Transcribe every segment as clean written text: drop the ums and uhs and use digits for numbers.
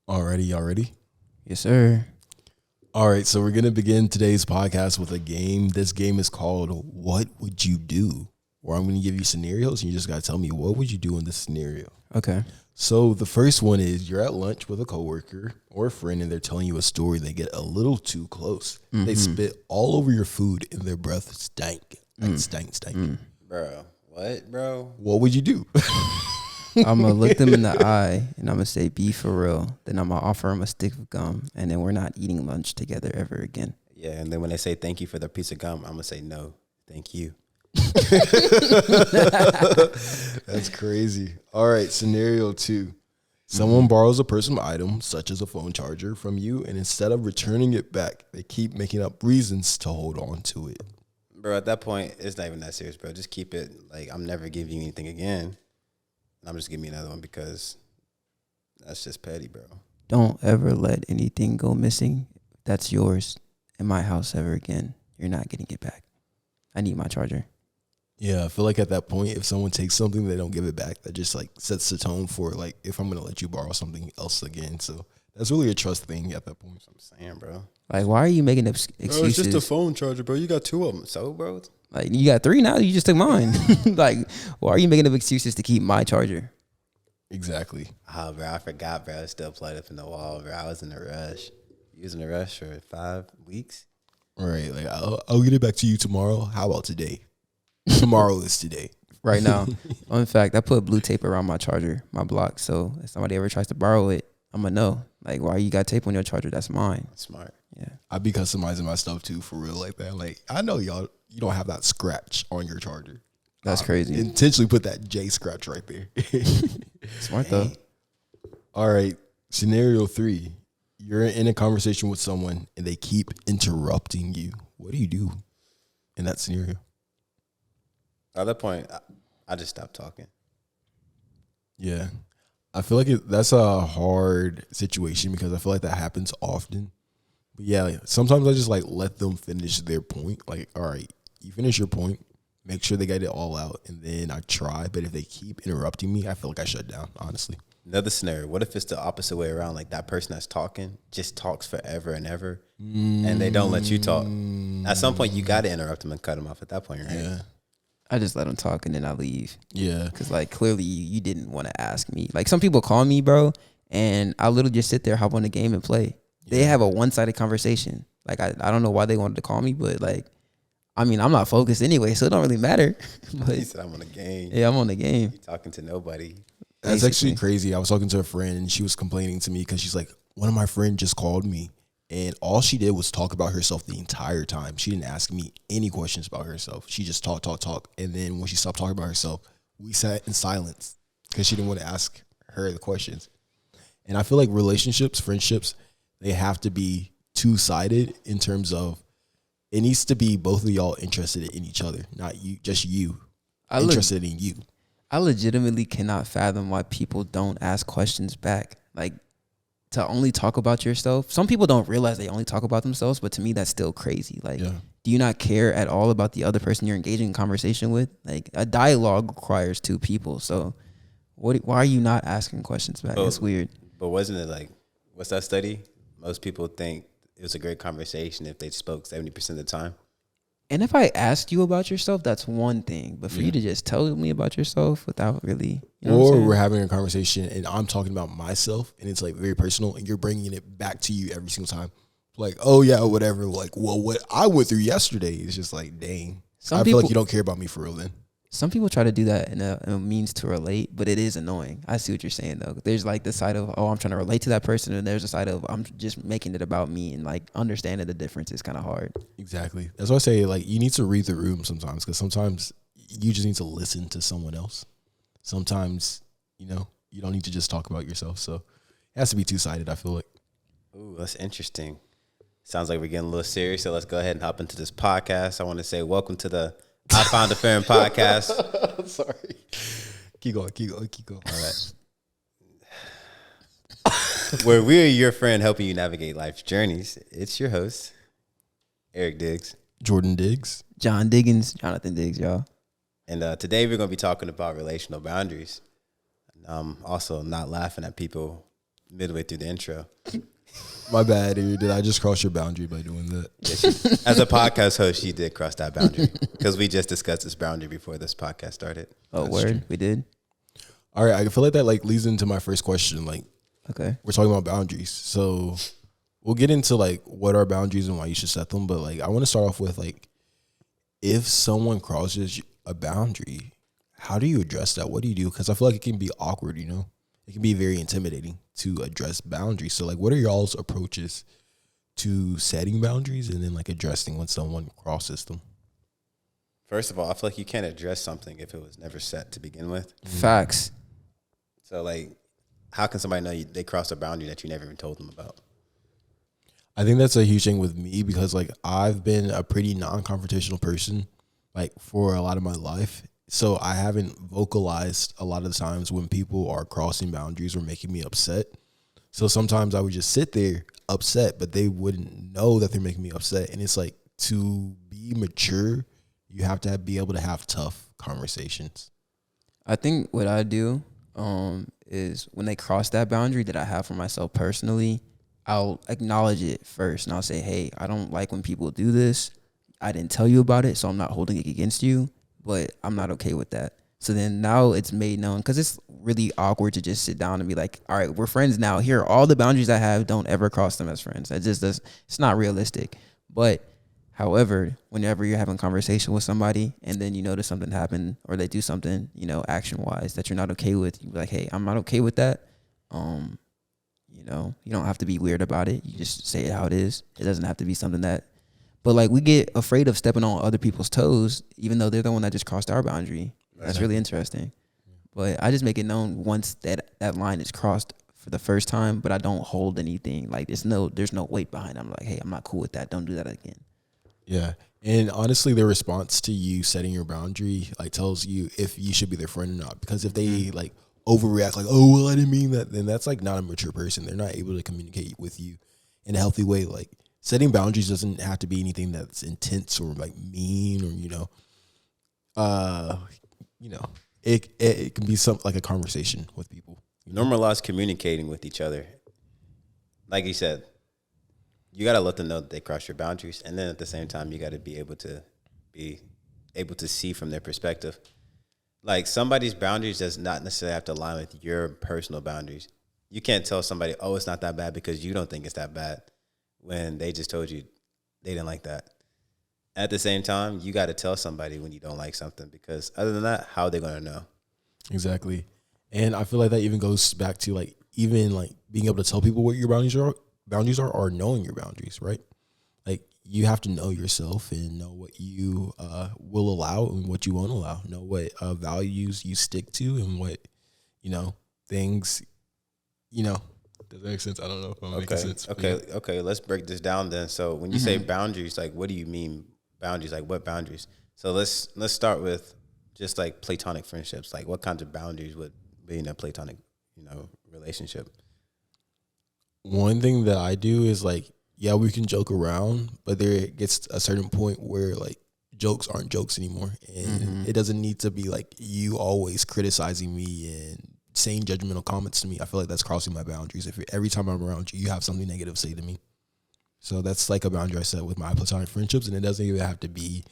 Already? Yes, sir. All right, so we're going to begin today's podcast with a game. This game is called What Would You Do? Where I'm going to give you scenarios and you just got to tell me what would you do in this scenario. Okay. So the first one is you're at lunch with a coworker or a friend and they're telling you a story. They get a little too close. They spit all over your food and their breath stank. Like stank. Bro, what, bro? What would you do? I'm going to look them in the eye and I'm going to say, be for real. Then I'm going to offer them a stick of gum and then we're not eating lunch together ever again. Yeah, and then when they say thank you for the piece of gum, I'm going to say no, thank you. That's crazy. All right, scenario 2. Someone borrows a personal item, such as a phone charger, from you, and instead of returning it back, they keep making up reasons to hold on to it. Bro, at that point, it's not even that serious, bro. Just keep it. Like, I'm never giving you anything again. I'm just giving you another one because that's just petty, bro. Don't ever let anything go missing that's yours in my house ever again. You're not getting it back. I need my charger. Yeah, I feel like at that point, if someone takes something, they don't give it back. That just like sets the tone for like if I'm gonna let you borrow something else again. So that's really a trust thing at that point. That's what I'm saying, bro. Like, why are you making excuses? Bro, it's just a phone charger, bro. You got 2 of them. So, bro. Like, you got 3 now. You just took mine. Like, why are you making up excuses to keep my charger? Exactly. Oh, bro, I forgot, bro. It's still plugged up in the wall, bro. I was in a rush. You was in a rush for 5 weeks? Right. Like I'll get it back to you tomorrow. How about today? Tomorrow is today. Right now. In fact, I put blue tape around my charger, my block. So if somebody ever tries to borrow it, I'm going to know. Like, why you got tape on your charger? That's mine. Smart. Yeah. I be customizing my stuff too for real like that. Like I know you don't have that scratch on your charger. That's crazy. Intentionally put that J scratch right there. Smart though. All right. Scenario 3. You're in a conversation with someone and they keep interrupting you. What do you do in that scenario? At that point, I just stopped talking. Yeah. I feel like that's a hard situation because I feel like that happens often. But yeah, like, sometimes I just like let them finish their point. Like, all right, you finish your point, make sure they get it all out, and then I try. But if they keep interrupting me, I feel like I shut down, honestly. Another scenario. What if it's the opposite way around? Like that person that's talking just talks forever and ever, and they don't let you talk. At some point, you got to interrupt them and cut them off. At that point, right? Yeah. I just let them talk and then I leave. Yeah. Because, like, clearly you didn't want to ask me. Like, some people call me, bro, and I literally just sit there, hop on the game and play. They have a one-sided conversation. Like, I don't know why they wanted to call me, but, like, I mean, I'm not focused anyway, so it don't really matter. But He said, I'm on the game. yeah, I'm on the game. You talking to nobody. That's Basically. actually crazy. I was talking to a friend and she was complaining to me because she's like, one of my friends just called me and all she did was talk about herself the entire time. She didn't ask me any questions about herself. She just talked. And then when she stopped talking about herself, we sat in silence because she didn't want to ask her the questions. And I feel like relationships, friendships, they have to be two-sided in terms of it needs to be both of y'all interested in each other, not you, just you interested in you. I legitimately cannot fathom why people don't ask questions back. Like, to only talk about yourself. Some people don't realize they only talk about themselves, but to me, that's still crazy. Like, do you not care at all about the other person you're engaging in conversation with? Like, a dialogue requires 2 people. So why are you not asking questions back? It's weird. But wasn't it like, what's that study? Most people think it was a great conversation if they spoke 70% of the time. And if I asked you about yourself, that's one thing. But for you to just tell me about yourself without really, you know or we're having a conversation and I'm talking about myself and it's like very personal and you're bringing it back to you every single time. Like, oh yeah, whatever. Like, well, what I went through yesterday is just like, dang. I feel like you don't care about me for real then. Some people try to do that in a means to relate, but it is annoying. I see what you're saying, though. There's like the side of, oh, I'm trying to relate to that person, and there's a side of, I'm just making it about me, and like understanding the difference is kind of hard. Exactly. That's why I say, like, you need to read the room sometimes, because sometimes you just need to listen to someone else. Sometimes, you know, you don't need to just talk about yourself. So it has to be two-sided, I feel like. Ooh, that's interesting. Sounds like we're getting a little serious, so let's go ahead and hop into this podcast. I want to say welcome to the I Found a Friend podcast. Sorry. Keep going. All right. Where we're your friend helping you navigate life's journeys. It's your host, Eric Diggs. Jordan Diggs. Jonathan Diggs, y'all. And today we're going to be talking about relational boundaries. Also not laughing at people midway through the intro. My bad, dude. Did I just cross your boundary by doing that? As a podcast host, she did cross that boundary because we just discussed this boundary before this podcast started. Oh, That's word, true. we did. All right, I feel like that like leads into my first question. Like, Okay, we're talking about boundaries, so we'll get into like what are boundaries and why you should set them. But like, I want to start off with like, if someone crosses a boundary, how do you address that? What do you do? Because I feel like it can be awkward. You know, it can be very intimidating to address boundaries. So like, what are y'all's approaches to setting boundaries and then like addressing when someone crosses them? First of all, I feel like you can't address something if it was never set to begin with. facts. So like, how can somebody know they crossed a boundary that you never even told them about? I think that's a huge thing with me because like I've been a pretty non-confrontational person like for a lot of my life. So I haven't vocalized a lot of the times when people are crossing boundaries or making me upset. So sometimes I would just sit there upset, but they wouldn't know that they're making me upset. And it's like, to be mature, you have to be able to have tough conversations. I think what I do is when they cross that boundary that I have for myself personally, I'll acknowledge it first and I'll say, hey, I don't like when people do this. I didn't tell you about it, so I'm not holding it against you, but I'm not okay with that. So then now it's made known, because it's really awkward to just sit down and be like, all right, we're friends now. Here are all the boundaries I have. Don't ever cross them as friends. It's not realistic. But however, whenever you're having a conversation with somebody and then you notice something happen or they do something, you know, action wise that you're not okay with, you be like, hey, I'm not okay with that. You know, you don't have to be weird about it. You just say it how it is. It doesn't have to be something that, but like we get afraid of stepping on other people's toes, even though they're the one that just crossed our boundary. That's really interesting. But I just make it known once that line is crossed for the first time, but I don't hold anything. Like there's no weight behind it. I'm like, hey, I'm not cool with that. Don't do that again. Yeah. And honestly, their response to you setting your boundary like tells you if you should be their friend or not. Because if they like overreact like, oh, well, I didn't mean that, then that's like not a mature person. They're not able to communicate with you in a healthy way. Like setting boundaries doesn't have to be anything that's intense or like mean or, it can be something like a conversation with people. Normalize communicating with each other. Like you said, you got to let them know that they cross your boundaries. And then at the same time, you got to be able to see from their perspective. Like somebody's boundaries does not necessarily have to align with your personal boundaries. You can't tell somebody, oh, it's not that bad because you don't think it's that bad when they just told you they didn't like that. At the same time, you got to tell somebody when you don't like something, because other than that, how are they going to know? Exactly. And I feel like that even goes back to like even like being able to tell people what your boundaries are or knowing your boundaries, right? Like you have to know yourself and know what you will allow and what you won't allow. Know what values you stick to and what, things, Does that make sense? I don't know if I'm making sense. Okay. Let's break this down then. So when you say boundaries, like what do you mean boundaries? Like what boundaries? So let's start with just like platonic friendships. Like what kinds of boundaries would be in a platonic, relationship? One thing that I do is like, yeah, we can joke around, but there gets a certain point where like jokes aren't jokes anymore. And it doesn't need to be like you always criticizing me and saying judgmental comments to me. I feel like that's crossing my boundaries. If every time I'm around you, you have something negative to say to me. So that's like a boundary I set with my platonic friendships. And it doesn't even have to be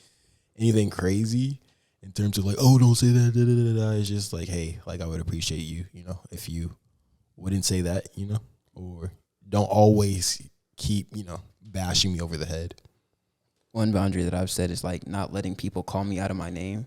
anything crazy in terms of like, oh, don't say that. Da, da, da, da. It's just like, hey, like I would appreciate you, if you wouldn't say that, or don't always keep, bashing me over the head. One boundary that I've set is like not letting people call me out of my name.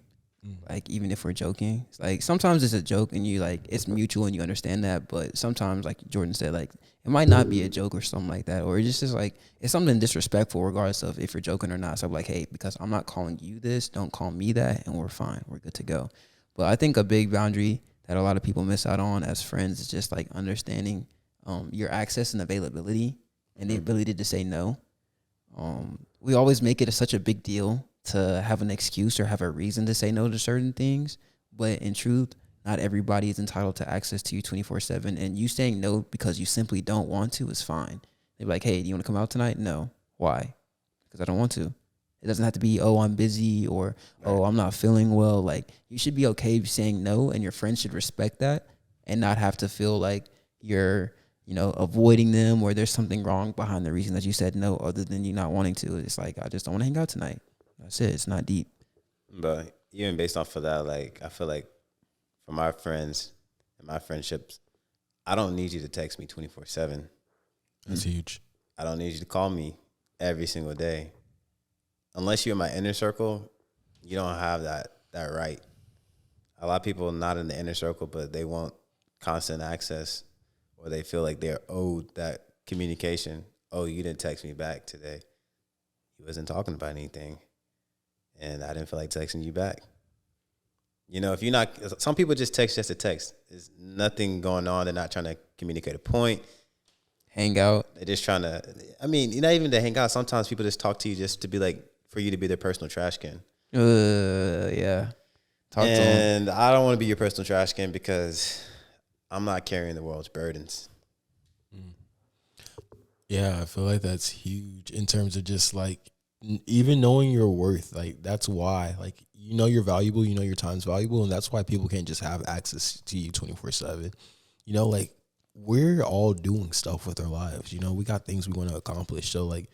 Like even if we're joking, it's like sometimes it's a joke and you like it's mutual and you understand that, but sometimes like Jordan said, like it might not be a joke or something like that, or it's just like it's something disrespectful regardless of if you're joking or not. So I'm like, hey, because I'm not calling you this, don't call me that, and we're fine, we're good to go. But I think a big boundary that a lot of people miss out on as friends is just like understanding your access and availability and the ability to say no. We always make it such a big deal to have an excuse or have a reason to say no to certain things. But in truth, not everybody is entitled to access to you 24/7. And you saying no because you simply don't want to is fine. They're like, hey, do you want to come out tonight? No. Why? Because I don't want to. It doesn't have to be, oh, I'm busy or, oh, I'm not feeling well. Like you should be okay saying no, and your friends should respect that and not have to feel like you're avoiding them, or there's something wrong behind the reason that you said no, other than you not wanting to. It's like, I just don't want to hang out tonight. That's it. It's not deep. But even based off of that, like, I feel like for my friends and my friendships, I don't need you to text me 24/7. That's huge. I don't need you to call me every single day. Unless you're in my inner circle, you don't have that right. A lot of people not in the inner circle, but they want constant access, or they feel like they're owed that communication. Oh, you didn't text me back today. You wasn't talking about anything, and I didn't feel like texting you back. If you're not, some people just text just to text. There's nothing going on. They're not trying to communicate a point. Hang out. They're just trying to, not even to hang out. Sometimes people just talk to you just to be like, for you to be their personal trash can. Yeah. Talk to them. And I don't want to be your personal trash can because I'm not carrying the world's burdens. Yeah, I feel like that's huge in terms of just like even knowing your worth. Like that's why, like, you're valuable, your time's valuable, and that's why people can't just have access to you 24/7. Like we're all doing stuff with our lives. We got things we want to accomplish. So like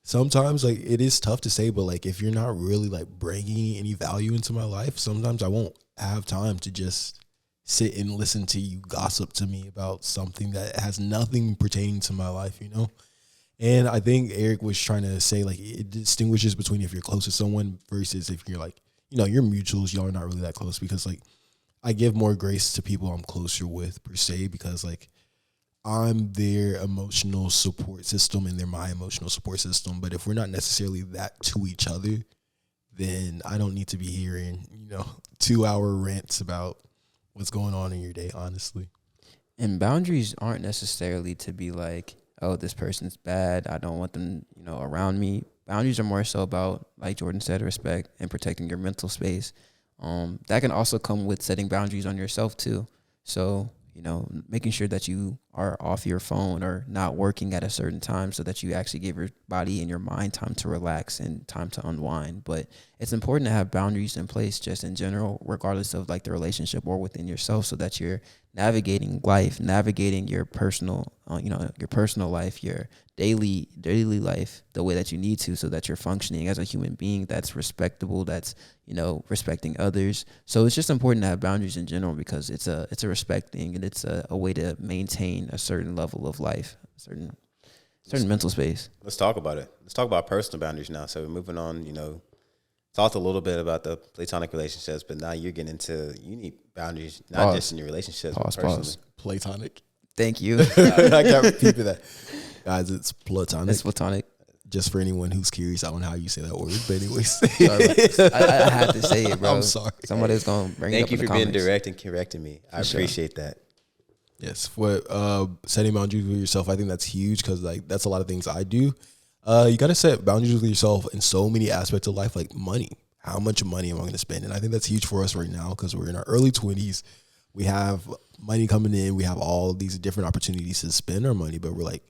sometimes like it is tough to say, but like if you're not really like bringing any value into my life, sometimes I won't have time to just sit and listen to you gossip to me about something that has nothing pertaining to my life, And I think Eric was trying to say like it distinguishes between if you're close to someone versus if you're like, you're mutuals, y'all are not really that close, because like I give more grace to people I'm closer with per se, because like I'm their emotional support system and they're my emotional support system. But if we're not necessarily that to each other, then I don't need to be hearing, 2-hour rants about what's going on in your day, honestly. And boundaries aren't necessarily to be like, oh, this person's bad, I don't want them, around me. Boundaries are more so about, like Jordan said, respect and protecting your mental space. That can also come with setting boundaries on yourself too. So, making sure that you are off your phone or not working at a certain time so that you actually give your body and your mind time to relax and time to unwind. But it's important to have boundaries in place just in general, regardless of like the relationship or within yourself, so that you're navigating life, navigating your personal, your personal life, your daily life the way that you need to, so that you're functioning as a human being that's respectable, that's, respecting others. So it's just important to have boundaries in general, because it's a respect thing, and it's a way to maintain a certain level of life, certain mental space. Let's talk about it. Let's talk about personal boundaries now. So we're moving on, talked a little bit about the platonic relationships, but now you're getting into, you need boundaries, not just in your relationships, but personally. Platonic. Thank you. I got people that, guys, it's platonic. It's platonic. Just for anyone who's curious on how you say that word, but anyways. Sorry, I had to say it, bro. I'm sorry. Somebody's going to bring it up. Thank you in the for being comments. direct and correcting me. I appreciate that. Yes, for setting boundaries with yourself, I think that's huge, because like that's a lot of things I do. You got to set boundaries with yourself in so many aspects of life, like money. How much money am I going to spend? And I think that's huge for us right now, because we're in our early 20s. We have money coming in. We have all these different opportunities to spend our money, but we're like,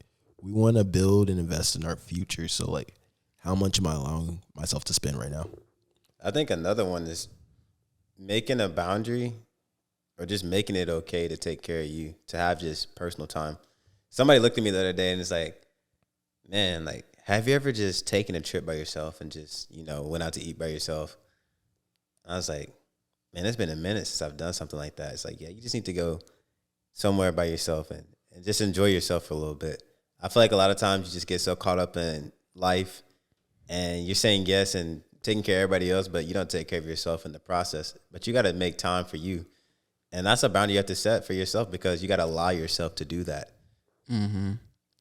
we want to build and invest in our future. So like, how much am I allowing myself to spend right now? I think another one is making a boundary, or just making it okay to take care of you, to have just personal time. Somebody looked at me the other day and it's like, man, like, have you ever just taken a trip by yourself and just, went out to eat by yourself? I was like, man, it's been a minute since I've done something like that. It's like, yeah, you just need to go somewhere by yourself and just enjoy yourself for a little bit. I feel like a lot of times you just get so caught up in life and you're saying yes and taking care of everybody else, but you don't take care of yourself in the process. But you got to make time for you. And that's a boundary you have to set for yourself, because you got to allow yourself to do that. Mm-hmm.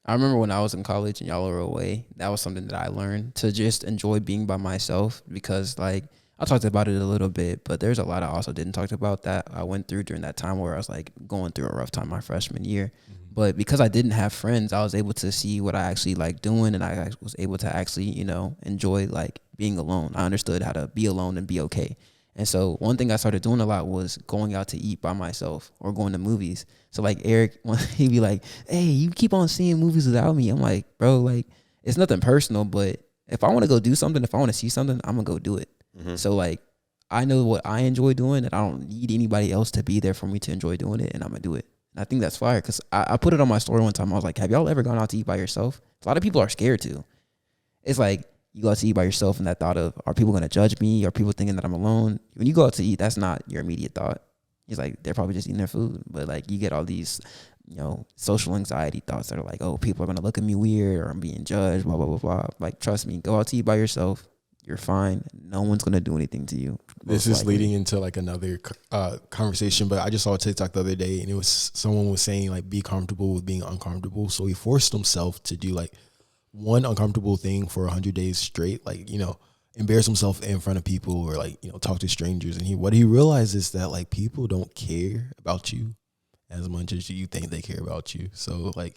I remember when I was in college and y'all were away, that was something that I learned, to just enjoy being by myself, because like I talked about it a little bit, but there's a lot I also didn't talk about that I went through during that time where I was like going through a rough time my freshman year. Mm-hmm. But because I didn't have friends, I was able to see what I actually like doing, and I was able to actually, enjoy like being alone. I understood how to be alone and be okay. And so one thing I started doing a lot was going out to eat by myself or going to movies. So like Eric, he'd be like, hey, you keep on seeing movies without me. I'm like, bro, like it's nothing personal, but if I want to go do something, if I want to see something, I'm going to go do it. Mm-hmm. So like I know what I enjoy doing, and I don't need anybody else to be there for me to enjoy doing it, and I'm going to do it. And I think that's fire because I put it on my story one time. I was like, have y'all ever gone out to eat by yourself? A lot of people are scared to. It's like you go out to eat by yourself and that thought of, are people going to judge me? Are people thinking that I'm alone? When you go out to eat, that's not your immediate thought. It's like they're probably just eating their food. But like you get all these, social anxiety thoughts that are like, oh, people are going to look at me weird or I'm being judged, blah, blah, blah, blah. Like, trust me, go out to eat by yourself. You're fine. No one's going to do anything to you. This is leading into like another conversation, but I just saw a TikTok the other day and it was someone was saying like, be comfortable with being uncomfortable. So he forced himself to do like one uncomfortable thing for 100 days straight, like, embarrass himself in front of people or like, talk to strangers. And what he realized is that like people don't care about you as much as you think they care about you. So like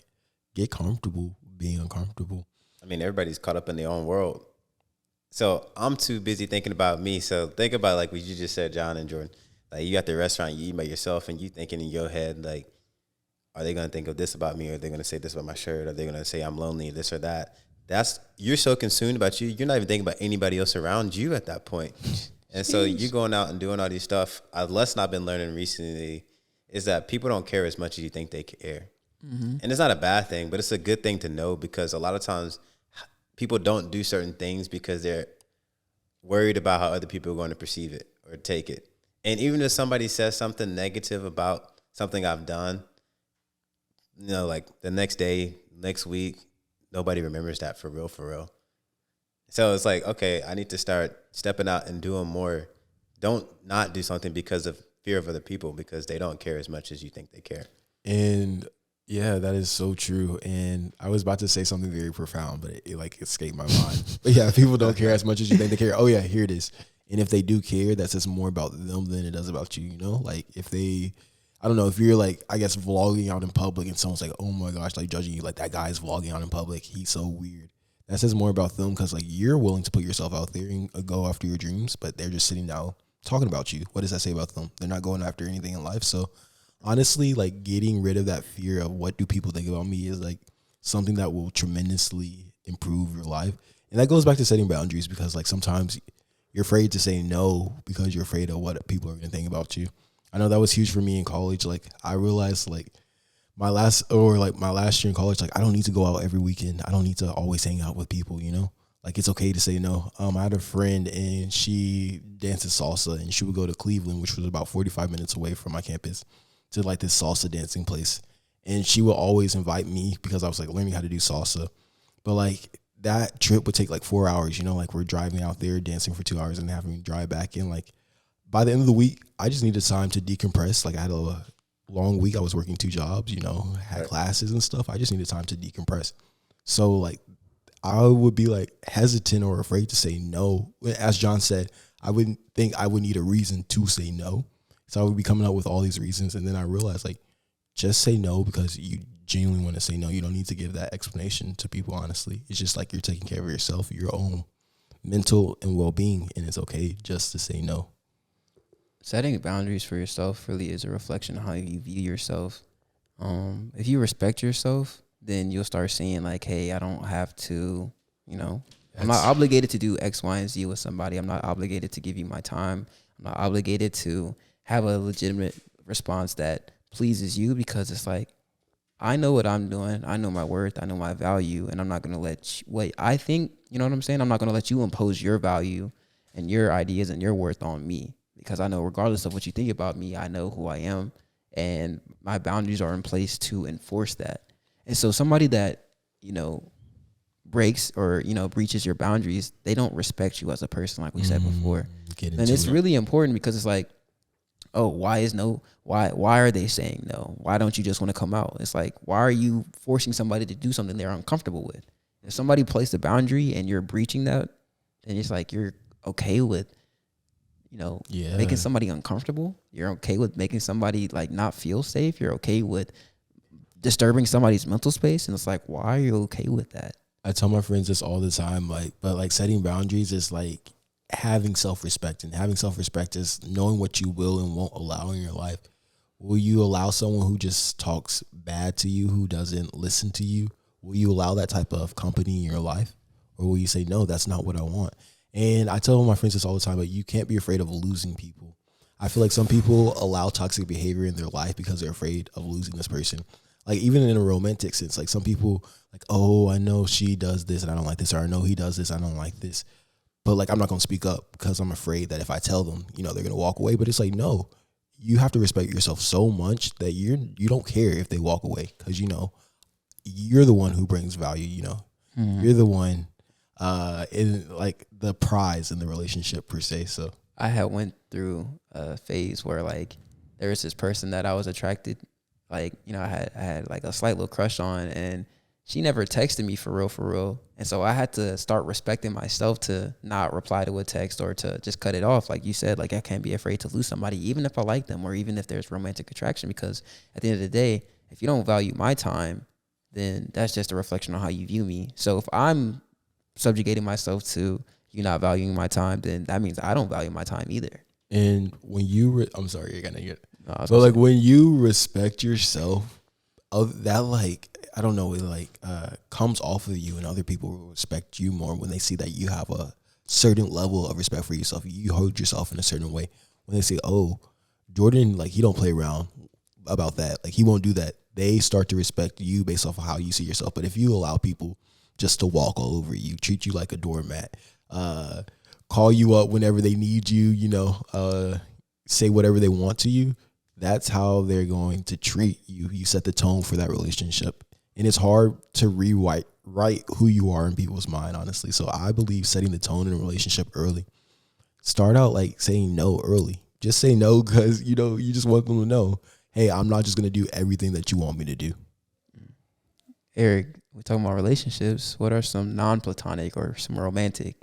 get comfortable being uncomfortable. I mean, everybody's caught up in their own world. So I'm too busy thinking about me. So think about like what you just said, John and Jordan. Like you at the restaurant, you eat by yourself, and you thinking in your head like, are they gonna think of this about me? Or are they gonna say this about my shirt? Are they gonna say I'm lonely, this or that? You're so consumed about you. You're not even thinking about anybody else around you at that point. And so you're going out and doing all these stuff. A lesson I've been learning recently is that people don't care as much as you think they care. Mm-hmm. And it's not a bad thing, but it's a good thing to know because a lot of times people don't do certain things because they're worried about how other people are going to perceive it or take it. And even if somebody says something negative about something I've done, like the next day, next week, nobody remembers that for real. So it's like, okay, I need to start stepping out and doing more. Don't not do something because of fear of other people because they don't care as much as you think they care. And yeah, that is so true. And I was about to say something very profound, but it like escaped my mind. But yeah, people don't care as much as you think they care. Oh yeah, here it is. And if they do care, that says more about them than it does about you, Like if they, I don't know, if you're like, I guess vlogging out in public and someone's like, oh my gosh, like judging you, like that guy's vlogging out in public, he's so weird. That says more about them because like you're willing to put yourself out there and go after your dreams, but they're just sitting down talking about you. What does that say about them? They're not going after anything in life. So honestly, like getting rid of that fear of what do people think about me is like something that will tremendously improve your life. And that goes back to setting boundaries because like sometimes you're afraid to say no because you're afraid of what people are going to think about you. I know that was huge for me in college. Like I realized like my last year in college, like I don't need to go out every weekend. I don't need to always hang out with people, Like it's okay to say no. I had a friend and she dances salsa and she would go to Cleveland, which was about 45 minutes away from my campus, to like this salsa dancing place. And she would always invite me because I was like learning how to do salsa. But like that trip would take like 4 hours, like we're driving out there dancing for 2 hours and having to drive back in. Like by the end of the week, I just needed time to decompress. Like I had a long week. I was working 2 jobs, had classes and stuff. I just needed time to decompress. So like I would be like hesitant or afraid to say no. As John said, I wouldn't think I would need a reason to say no. So I would be coming up with all these reasons. And then I realized like, just say no because you genuinely want to say no. You don't need to give that explanation to people, honestly. It's just like you're taking care of yourself, your own mental and well-being. And it's okay just to say no. Setting boundaries for yourself really is a reflection of how you view yourself. If you respect yourself, then you'll start seeing like, hey, I don't have to, I'm not obligated to do X, Y, and Z with somebody. I'm not obligated to give you my time. I'm not obligated to have a legitimate response that pleases you because it's like, I know what I'm doing. I know my worth. I know my value. And I'm not going to let what I think, you know what I'm saying? I'm not going to let you impose your value and your ideas and your worth on me because I know regardless of what you think about me, I know who I am and my boundaries are in place to enforce that. And so somebody that, breaks or, breaches your boundaries, they don't respect you as a person, like we said before. And it's really important because it's like, oh, why are they saying no? Why don't you just want to come out? It's like, why are you forcing somebody to do something they're uncomfortable with? If somebody placed a boundary and you're breaching that, then it's like you're okay with, making somebody uncomfortable. You're okay with making somebody like not feel safe. You're okay with disturbing somebody's mental space. And it's like, why are you okay with that? I tell my friends this all the time, but setting boundaries is like having self-respect, and having self-respect is knowing what you will and won't allow in your life. Will you allow someone who just talks bad to you, who doesn't listen to you? Will you allow that type of company in your life? Or will you say, no, that's not what I want? And I tell my friends this all the time, but you can't be afraid of losing people. I feel like some people allow toxic behavior in their life because they're afraid of losing this person. Like even in a romantic sense, like some people like, oh, I know she does this and I don't like this, or I know he does this, I don't like this. But like, I'm not going to speak up because I'm afraid that if I tell them, they're going to walk away. But it's like, no, you have to respect yourself so much that you don't care if they walk away, because you're the one who brings value. You're the one in like the prize in the relationship per se. So I had went through a phase where like there was this person that I was attracted, like I had like a slight little crush on, and she never texted me for real. And so I had to start respecting myself to not reply to a text or to just cut it off. Like you said, like I can't be afraid to lose somebody, even if I like them or even if there's romantic attraction, because at the end of the day, if you don't value my time, then that's just a reflection on how you view me. So if I'm subjugating myself to you not valuing my time, then that means I don't value my time either. And when I'm sorry, you're gonna get. But like when you respect yourself, that like I don't know, it like comes off of you, and other people will respect you more when they see that you have a certain level of respect for yourself. You hold yourself in a certain way. When they say, "Oh, Jordan, like he don't play around about that, like he won't do that," they start to respect you based off of how you see yourself. But if you allow people just to walk all over you, treat you like a doormat, call you up whenever they need you, say whatever they want to you, that's how they're going to treat you. You set the tone for that relationship. And it's hard to rewrite who you are in people's mind, honestly. So I believe setting the tone in a relationship early. Start out like saying no early. Just say no because, you just want them to know, hey, I'm not just going to do everything that you want me to do. Eric, we're talking about relationships. What are some non-platonic or some romantic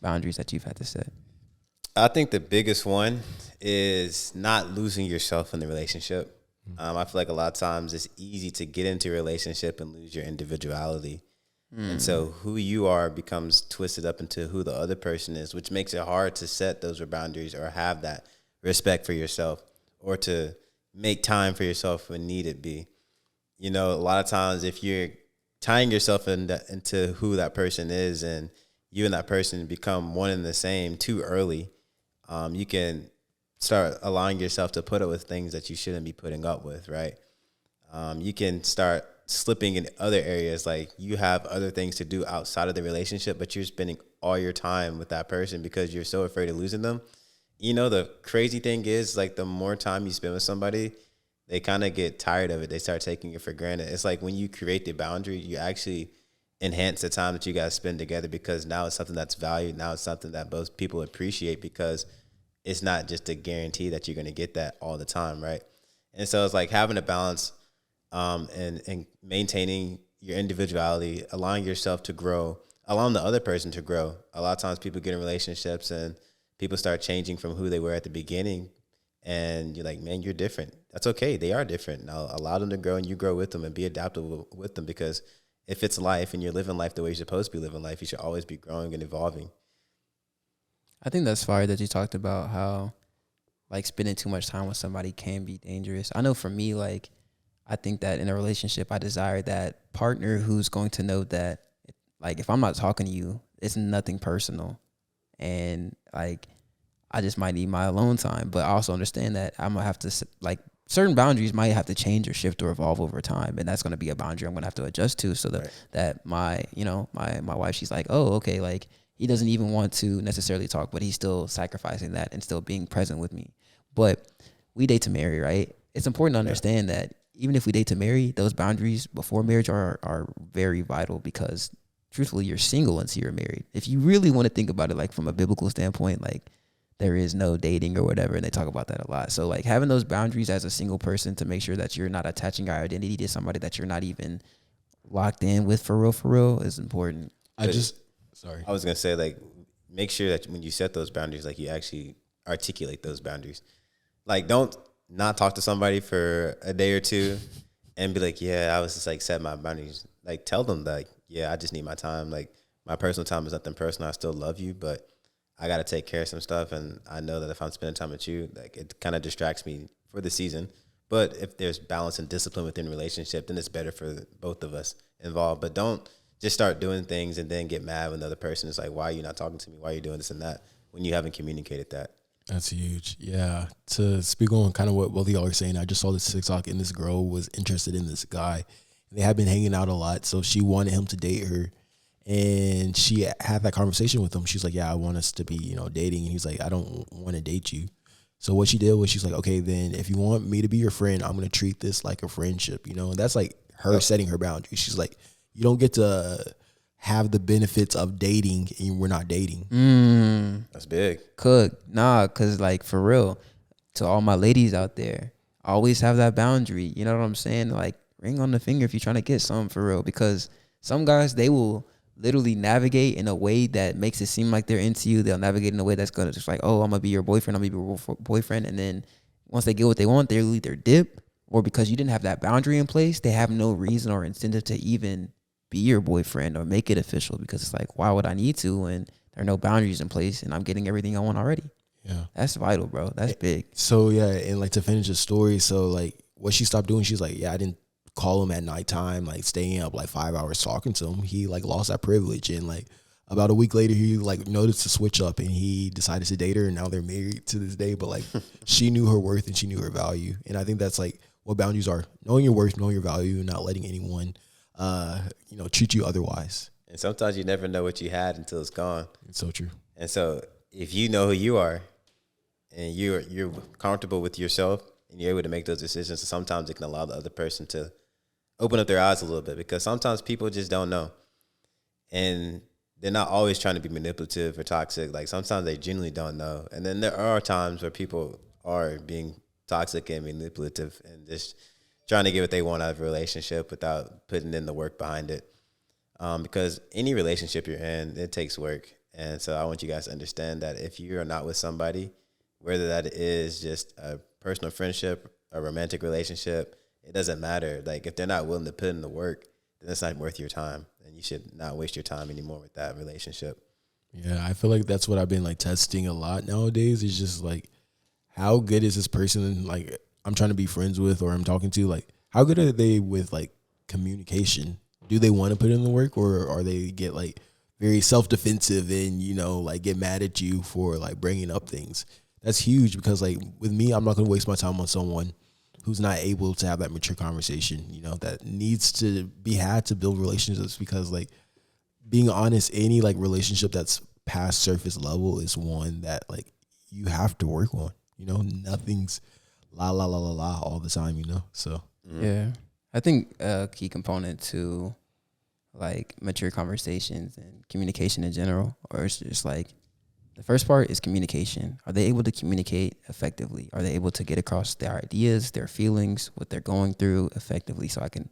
boundaries that you've had to set? I think the biggest one is not losing yourself in the relationship. I feel like a lot of times it's easy to get into a relationship and lose your individuality. And so who you are becomes twisted up into who the other person is, which makes it hard to set those boundaries or have that respect for yourself or to make time for yourself when needed be. A lot of times if you're tying yourself into who that person is and you and that person become one and the same too early, you can start allowing yourself to put up with things that you shouldn't be putting up with, right? You can start slipping in other areas, like you have other things to do outside of the relationship, but you're spending all your time with that person because you're so afraid of losing them. The crazy thing is, like, the more time you spend with somebody, they kind of get tired of it. They start taking it for granted. It's like when you create the boundary, you actually enhance the time that you guys spend together because now it's something that's valued. Now it's something that both people appreciate because it's not just a guarantee that you're going to get that all the time, right? And so it's like having a balance and maintaining your individuality, allowing yourself to grow, allowing the other person to grow. A lot of times people get in relationships and people start changing from who they were at the beginning. And you're like, man, you're different. That's okay. They are different. Now allow them to grow and you grow with them and be adaptable with them, because if it's life and you're living life the way you're supposed to be living life, you should always be growing and evolving. I think that's fire that you talked about how like spending too much time with somebody can be dangerous. I know for me, like, I think that in a relationship, I desire that partner who's going to know that, like, if I'm not talking to you, it's nothing personal. And like, I just might need my alone time, but I also understand that I'm gonna have to, like, certain boundaries might have to change or shift or evolve over time, and that's gonna be a boundary I'm gonna have to adjust to, so that that my wife, she's like, oh, okay, like he doesn't even want to necessarily talk, but he's still sacrificing that and still being present with me. But we date to marry, right? It's important to understand that even if we date to marry, those boundaries before marriage are very vital, because truthfully, you're single until you're married. If you really want to think about it, like from a biblical standpoint, like, there is no dating or whatever, and they talk about that a lot. So like having those boundaries as a single person to make sure that you're not attaching your identity to somebody that you're not even locked in with for real is important. I was gonna say, like, make sure that when you set those boundaries, like, you actually articulate those boundaries. Like, don't not talk to somebody for a day or two and be like, yeah, I was just like set my boundaries. Like, tell them that, like, yeah, I just need my time. Like, my personal time is nothing personal. I still love you, but I got to take care of some stuff, and I know that if I'm spending time with you, like, it kind of distracts me for the season. But if there's balance and discipline within a relationship, then it's better for both of us involved. But don't just start doing things and then get mad when the other person is like, why are you not talking to me? Why are you doing this and that when you haven't communicated that? That's huge. Yeah. To speak on kind of what both of y'all are saying, I just saw this TikTok and this girl was interested in this guy. They had been hanging out a lot, so she wanted him to date her. And she had that conversation with him. She's like, yeah, I want us to be, dating. And he's like, I don't want to date you. So what she did was she's like, okay, then if you want me to be your friend, I'm going to treat this like a friendship, And that's like her setting her boundaries. She's like, you don't get to have the benefits of dating and we're not dating. That's big. Cause like for real, to all my ladies out there, always have that boundary. You know what I'm saying? Like ring on the finger if you're trying to get something for real. Because some guys, they will literally navigate in a way that makes it seem like they're into you. They'll navigate in a way that's gonna just like, oh, I'm gonna be your boyfriend. I'm gonna be your boyfriend. And then once they get what they want, they'll either dip, or because you didn't have that boundary in place, they have no reason or incentive to even be your boyfriend or make it official, because it's like, why would I need to when there are no boundaries in place and I'm getting everything I want already? Yeah. That's vital, bro. That's big. So yeah, and like to finish the story, so like what she stopped doing, she's like, yeah, I didn't call him at nighttime, like staying up like 5 hours talking to him. He like lost that privilege, and like about a week later he like noticed to switch up and he decided to date her, and now they're married to this day. But like she knew her worth and she knew her value, and I think that's like what boundaries are: knowing your worth, knowing your value, and not letting anyone treat you otherwise. And sometimes you never know what you had until it's gone. It's so true. And so if you know who you are and you're comfortable with yourself and you're able to make those decisions, sometimes it can allow the other person to open up their eyes a little bit, because sometimes people just don't know. And they're not always trying to be manipulative or toxic. Like sometimes they genuinely don't know. And then there are times where people are being toxic and manipulative and just trying to get what they want out of a relationship without putting in the work behind it. Because any relationship you're in, it takes work. And so I want you guys to understand that if you are not with somebody, whether that is just a personal friendship, a romantic relationship, it doesn't matter. Like if they're not willing to put in the work, then it's not worth your time, and you should not waste your time anymore with that relationship. Yeah, I feel like that's what I've been like testing a lot nowadays. Is just like, how good is this person like I'm trying to be friends with or I'm talking to? Like, how good are they with like communication? Do they want to put in the work, or are they get like very self-defensive and like get mad at you for like bringing up things? That's huge, because like with me, I'm not going to waste my time on someone who's not able to have that mature conversation, that needs to be had to build relationships. Because like being honest, any like relationship that's past surface level is one that like you have to work on. Nothing's la la la la la all the time. So yeah, I think a key component to like mature conversations and communication in general, or it's just like the first part is communication. Are they able to communicate effectively? Are they able to get across their ideas, their feelings, what they're going through effectively, so I can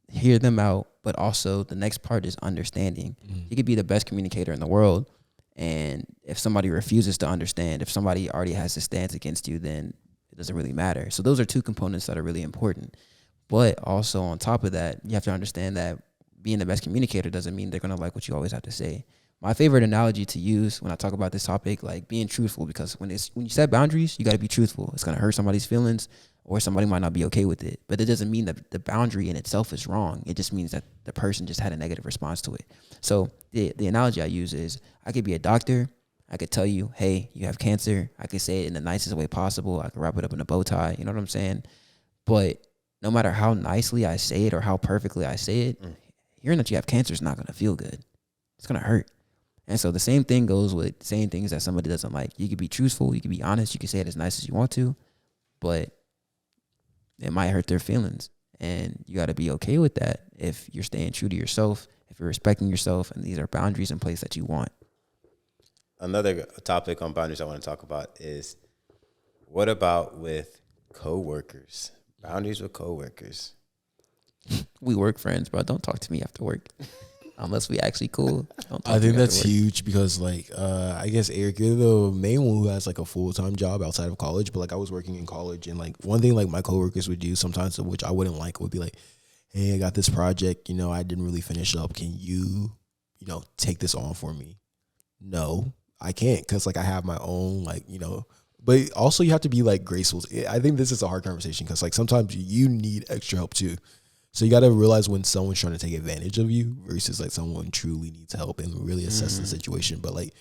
hear them out? But also the next part is understanding. You could be the best communicator in the world, and if somebody refuses to understand, if somebody already has a stance against you, then it doesn't really matter. So those are two components that are really important. But also on top of that, you have to understand that being the best communicator doesn't mean they're going to like what you always have to say. My favorite analogy to use when I talk about this topic, like being truthful, because when you set boundaries, you got to be truthful. It's going to hurt somebody's feelings, or somebody might not be okay with it. But it doesn't mean that the boundary in itself is wrong. It just means that the person just had a negative response to it. So the analogy I use is, I could be a doctor. I could tell you, hey, you have cancer. I could say it in the nicest way possible. I could wrap it up in a bow tie. You know what I'm saying? But no matter how nicely I say it or how perfectly I say it, hearing that you have cancer is not going to feel good. It's going to hurt. And so the same thing goes with saying things that somebody doesn't like. You can be truthful. You can be honest. You can say it as nice as you want to, but it might hurt their feelings. And you got to be okay with that if you're staying true to yourself, if you're respecting yourself, and these are boundaries in place that you want. Another topic on boundaries I want to talk about is, what about with coworkers? Boundaries with coworkers. We work friends, bro. Don't talk to me after work. Unless we actually cool. I think that's huge, because like I guess Eric, you're the main one who has like a full-time job outside of college. But like I was working in college, and like one thing like my coworkers would do sometimes, which I wouldn't like, would be like, hey, I got this project, I didn't really finish up. Can you, take this on for me? No, I can't, because like I have my own but also you have to be like graceful. I think this is a hard conversation, because like sometimes you need extra help too. So you got to realize when someone's trying to take advantage of you versus like someone truly needs help, and really assess the situation. But like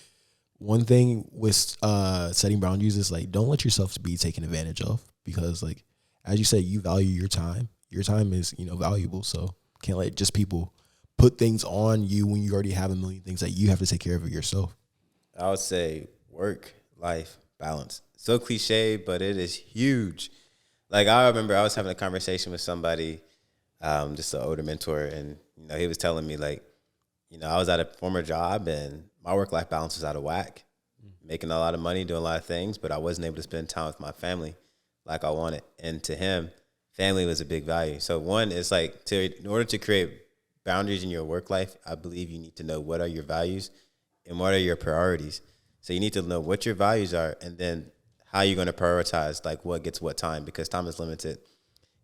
one thing with setting boundaries is like, don't let yourself be taken advantage of, because like, as you said, you value your time. Your time is, valuable. So can't let just people put things on you when you already have a million things that you have to take care of it yourself. I would say work-life balance. So cliche, but it is huge. Like, I remember I was having a conversation with somebody, just an older mentor, and he was telling me, like, I was at a former job and my work-life balance was out of whack, making a lot of money, doing a lot of things, but I wasn't able to spend time with my family like I wanted. And to him, family was a big value. So one is like, in order to create boundaries in your work life, I believe you need to know what are your values and what are your priorities. So you need to know what your values are, and then how you're going to prioritize, like what gets what time, because time is limited.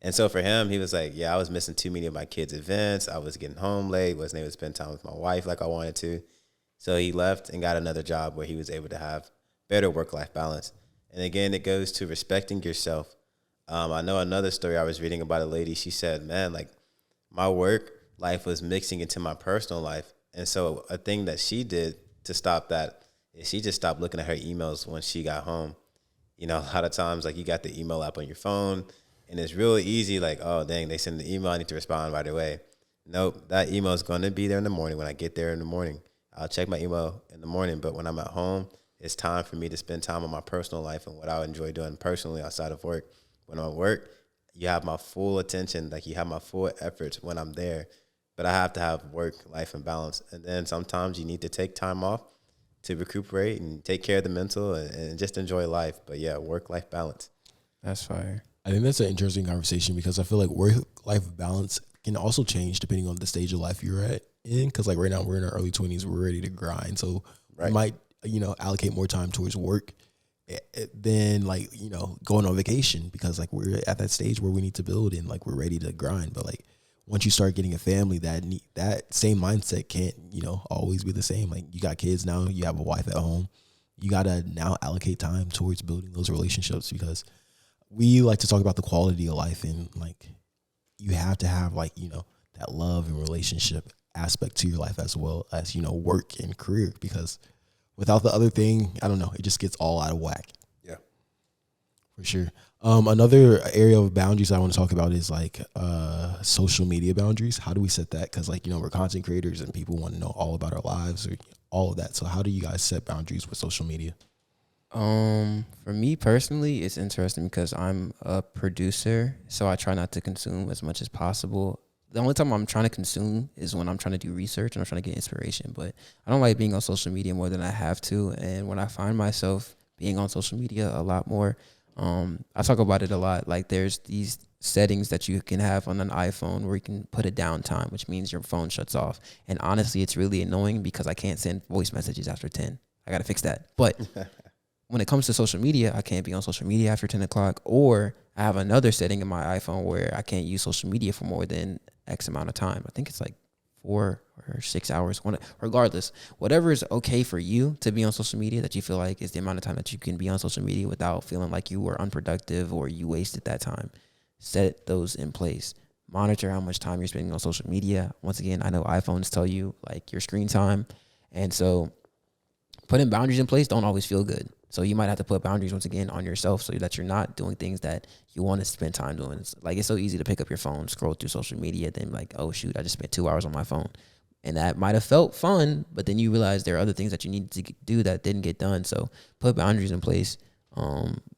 And so for him, he was like, yeah, I was missing too many of my kids' events. I was getting home late, wasn't able to spend time with my wife like I wanted to. So he left and got another job where he was able to have better work-life balance. And again, it goes to respecting yourself. I know another story I was reading about a lady. She said, man, like my work life was mixing into my personal life. And so a thing that she did to stop that is she just stopped looking at her emails when she got home. A lot of times, like, you got the email app on your phone, and it's really easy, like, oh, dang, they send the email, I need to respond right away. Nope, that email is going to be there in the morning. When I get there in the morning, I'll check my email in the morning. But when I'm at home, it's time for me to spend time on my personal life and what I enjoy doing personally outside of work. When I'm at work, you have my full attention, like you have my full efforts when I'm there. But I have to have work, life, and balance. And then sometimes you need to take time off to recuperate and take care of the mental and just enjoy life. But yeah, work-life balance. That's fire. I think that's an interesting conversation, because I feel like work-life balance can also change depending on the stage of life you're in. Because like right now we're in our early 20s, we're ready to grind. So we might, allocate more time towards work than like, going on vacation, because like we're at that stage where we need to build and like we're ready to grind. But like once you start getting a family, that same mindset can't, always be the same. Like you got kids now, you have a wife at home, you got to now allocate time towards building those relationships, because we like to talk about the quality of life, and like you have to have like, that love and relationship aspect to your life as well as, work and career, because without the other thing, I don't know, it just gets all out of whack. Yeah, for sure. Another area of boundaries I want to talk about is like social media boundaries. How do we set that? Because like, we're content creators and people want to know all about our lives or all of that. So how do you guys set boundaries with social media? For me personally, it's interesting because I'm a producer, so I try not to consume as much as possible. The only time I'm trying to consume is when I'm trying to do research and I'm trying to get inspiration. But I don't like being on social media more than I have to. And when I find myself being on social media a lot more, I talk about it a lot. Like there's these settings that you can have on an iPhone where you can put a downtime, which means your phone shuts off. And honestly, it's really annoying because I can't send voice messages after 10. I got to fix that. But when it comes to social media, I can't be on social media after 10 o'clock, or I have another setting in my iPhone where I can't use social media for more than X amount of time. I think it's like 4 or 6 hours. Regardless, whatever is okay for you to be on social media that you feel like is the amount of time that you can be on social media without feeling like you were unproductive or you wasted that time. Set those in place. Monitor how much time you're spending on social media. Once again, I know iPhones tell you like your screen time. And so putting boundaries in place don't always feel good. So you might have to put boundaries once again on yourself so that you're not doing things that you want to spend time doing. It's so easy to pick up your phone, scroll through social media, then like, oh shoot, I just spent 2 hours on my phone. And that might have felt fun, but then you realize there are other things that you need to do that didn't get done. So put boundaries in place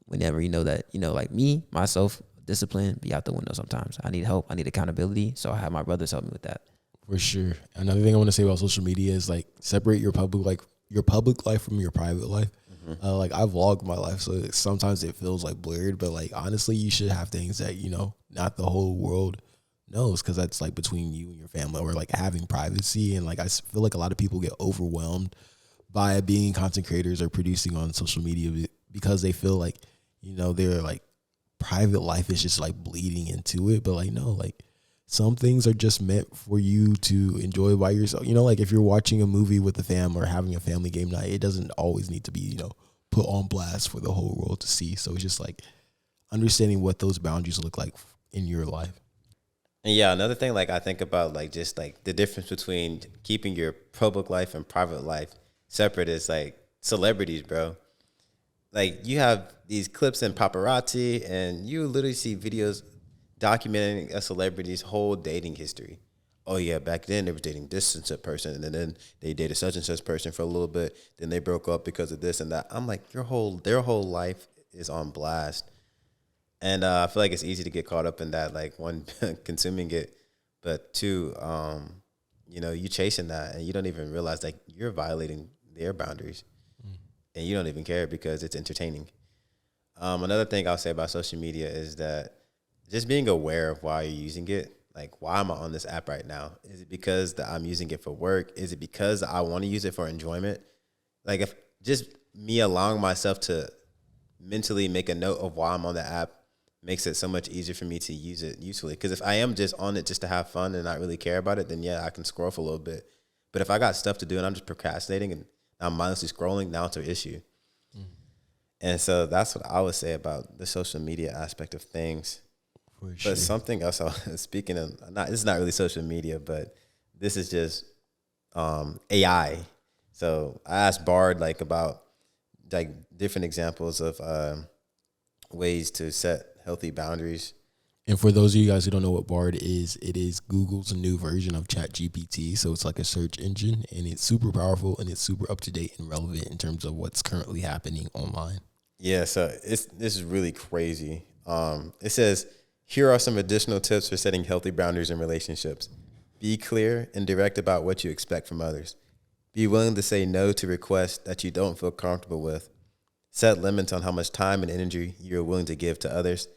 whenever you know that, like me, myself, discipline be out the window sometimes. I need help. I need accountability. So I have my brothers help me with that. For sure. Another thing I want to say about social media is like separate your public life from your private life. Like I vlog my life, so sometimes it feels like blurred, but like honestly, you should have things that not the whole world knows, because that's like between you and your family, or like having privacy. And like I feel like a lot of people get overwhelmed by being content creators or producing on social media because they feel like their like private life is just like bleeding into it. But like no, like some things are just meant for you to enjoy by yourself. Like if you're watching a movie with the fam or having a family game night, it doesn't always need to be, put on blast for the whole world to see. So it's just like understanding what those boundaries look like in your life. And yeah, another thing, like I think about like just like the difference between keeping your public life and private life separate is like celebrities, bro. Like, you have these clips in paparazzi, and you literally see videos documenting a celebrity's whole dating history. Oh yeah, back then they were dating this and such person, and then they dated such and such person for a little bit. Then they broke up because of this and that. I'm like, their whole life is on blast, and I feel like it's easy to get caught up in that. Like, one, consuming it, but two, you chasing that, and you don't even realize like you're violating their boundaries, and you don't even care because it's entertaining. Another thing I'll say about social media is that just being aware of why you're using it. Like, why am I on this app right now? Is it because that I'm using it for work? Is it because I want to use it for enjoyment? Like, if just me allowing myself to mentally make a note of why I'm on the app makes it so much easier for me to use it usefully. Because if I am just on it just to have fun and not really care about it, then yeah, I can scroll for a little bit. But if I got stuff to do and I'm just procrastinating and I'm mindlessly scrolling, now it's an issue. And so that's what I would say about the social media aspect of things. But something else, speaking of, this is not really social media, but this is just AI. So I asked Bard about different examples of ways to set healthy boundaries. And for those of you guys who don't know what Bard is, it is Google's new version of ChatGPT. So it's like a search engine, and it's super powerful and it's super up to date and relevant in terms of what's currently happening online. Yeah, so this is really crazy. It says, here are some additional tips for setting healthy boundaries in relationships. Be clear and direct about what you expect from others. Be willing to say no to requests that you don't feel comfortable with. Set limits on how much time and energy you're willing to give to others.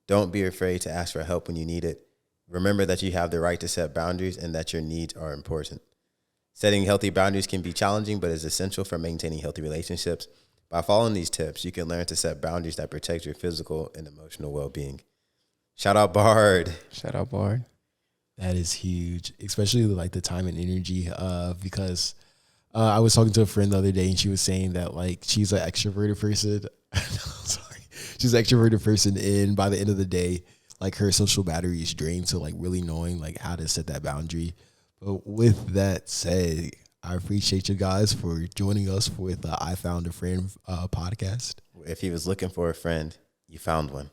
Don't be afraid to ask for help when you need it. Remember that you have the right to set boundaries and that your needs are important. Setting healthy boundaries can be challenging, but is essential for maintaining healthy relationships. By following these tips, you can learn to set boundaries that protect your physical and emotional well-being. Shout out Bard. Shout out Bard. That is huge, especially like the time and energy because I was talking to a friend the other day and she was saying that like she's an extroverted person. Sorry. She's an extroverted person, and by the end of the day, like her social battery is drained. So like really knowing like how to set that boundary. But with that said, I appreciate you guys for joining us with I Found a Friend podcast. If he was looking for a friend, you found one.